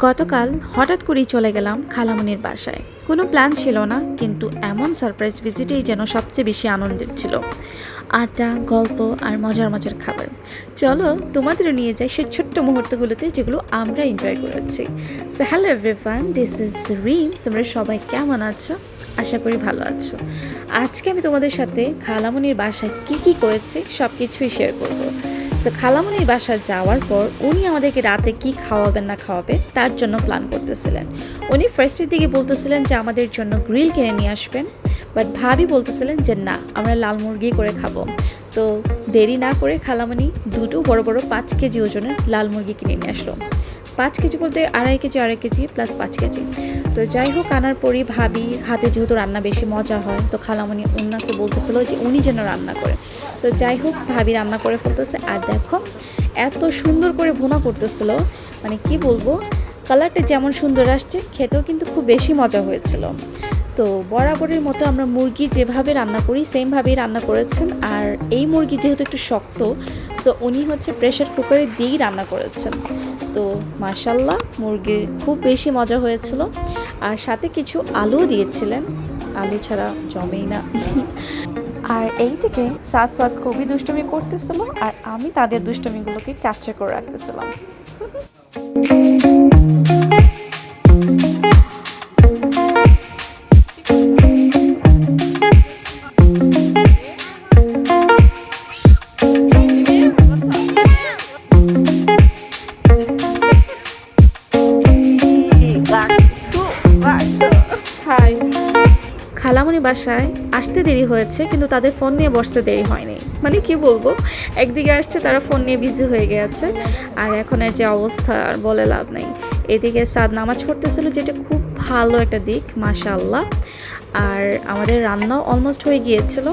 গতকাল হঠাৎ করেই চলে গেলাম খালামণির বাসায়। কোনো প্ল্যান ছিল না, কিন্তু এমন সারপ্রাইজ ভিজিটেই যেন সবচেয়ে বেশি আনন্দের ছিল। আড্ডা, গল্প আর মজার মজার খাবার। চলো তোমাদেরও নিয়ে যাই সেই ছোট্ট মুহূর্তগুলোতে যেগুলো আমরা এনজয় করেছি। So hello everyone, this is Rim. তোমরা সবাই কেমন আছো? আশা করি ভালো আছো। আজকে আমি তোমাদের সাথে খালামণির বাসায় কী করেছি সব কিছুই শেয়ার করবো। সো খালামণির বাসায় যাওয়ার পর উনি আমাদেরকে রাতে কি খাওয়াবেন না খাওয়াবে তার জন্য প্ল্যান করতেছিলেন। উনি ফার্স্টের দিকে বলতেছিলেন যে আমাদের জন্য গ্রিল কিনে নিয়ে আসবেন, বাট ভাবি বলতেছিলেন যে না, আমরা লাল মুরগি করে খাবো। তো দেরি না করে খালামণি দুটো বড় বড় 5 কেজি ওজনের লাল মুরগি কিনে নিয়ে আসলো। 5 কেজি বলতে আড়াই কেজি প্লাস 5 কেজি। তো যাই হোক, আনার পরই ভাবি হাতে যেহেতু রান্না বেশি মজা হয়, তো খালামণি ওনাকে বলতেছিল যে উনি যেন রান্না করে। তো যাই হোক, ভাবি রান্না করে ফেলতেছে। আর দেখো এত সুন্দর করে ভুনা করতেছিল, মানে কি বলবো, কালারটা যেমন সুন্দর আসছে, খেতেও কিন্তু খুব বেশি মজা হয়েছিল। তো বরাবরের মতো আমরা মুরগি যেভাবে রান্না করি সেমভাবেই রান্না করেছেন। আর এই মুরগি যেহেতু একটু শক্ত, সো উনি হচ্ছে প্রেশার কুকারে দিয়েই রান্না করেছেন। তো মাশাল্লাহ, মুরগির খুব বেশি মজা হয়েছিল। আর সাথে কিছু আলুও দিয়েছিলেন, আলু ছাড়া জমেই না। আর এই থেকে সাদ খুবই দুষ্টুমি করতেছিল, আর আমি তাদের দুষ্টুমিগুলোকে ক্যাপচার করে রাখতেছিলাম। খালামণি বাসায় আসতে দেরি হয়েছে, কিন্তু তাদের ফোন নিয়ে বসতে দেরি হয়নি। মানে কি বলবো, একদিকে আসছে তারা ফোন নিয়ে বিজি হয়ে গেছে, আর এখন এর যে অবস্থা আর বলে লাভ নেই। এদিকে সাদ নামাজ পড়তেছিল, যেটা খুব ভালো একটা দিক, মাশাআল্লাহ। আর আমাদের রান্নাও অলমোস্ট হয়ে গিয়েছিল।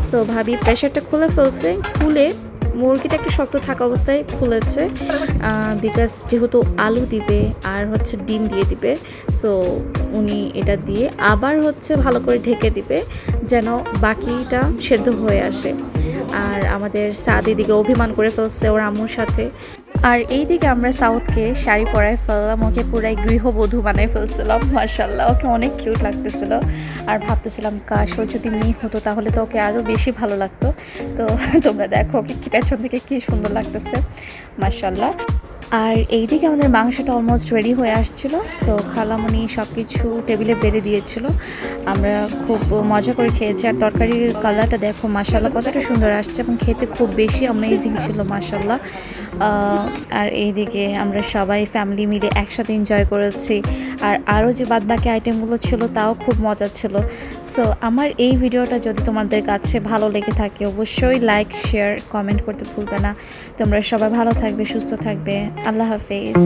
সো ভাবি প্রেশারটা খুলে ফেলছে, খুলে মুরগিটা একটু শক্ত থাকা অবস্থায় খুলেছে, বিকজ যেহেতু আলু দিবে আর হচ্ছে ডিম দিয়ে দিবে। সো উনি এটা দিয়ে আবার হচ্ছে ভালো করে ঢেকে দিবে যেন বাকিটা সেদ্ধ হয়ে আসে। আর আমাদের সাদ এদিকে অভিমান করে ফেলছে ওর আম্মুর সাথে। আর এইদিকে আমরা সাউথকে শাড়ি পরায় ফেললাম, ওকে পুরাই গৃহবধূ বানাই ফেলছিলাম। মাশাআল্লাহ, ওকে অনেক কিউট লাগতেছিল। আর ভাবতেছিলাম কাশ ও যদি মেয়ে হতো তাহলে তো ওকে আরও বেশি ভালো লাগতো। তো তোমরা দেখো ওকে পেছন থেকে কী সুন্দর লাগতেছে, মাশাআল্লাহ। আর এইদিকে আমাদের মাংসটা অলমোস্ট রেডি হয়ে আসছিল। সো খালামণি সব কিছু টেবিলে বেড়ে দিয়েছিল, আমরা খুব মজা করে খেয়েছি। আর তরকারির কালারটা দেখো মাশাআল্লাহ কতটা সুন্দর আসছে, এবং খেতে খুব বেশি অ্যামেজিং ছিল মাশাআল্লাহ। আর এইদিকে আমরা সবাই ফ্যামিলি মিলে একসাথে এনজয় করেছি। আর আরও যে বাদবাকি আইটেমগুলো ছিল তাও খুব মজা ছিল। সো আমার এই ভিডিওটা যদি তোমাদের কাছে ভালো লেগে থাকে, অবশ্যই লাইক, শেয়ার, কমেন্ট করতে ভুলবে না। তোমরা সবাই ভালো থাকবে, সুস্থ থাকবে। আল্লাহ হাফেজ।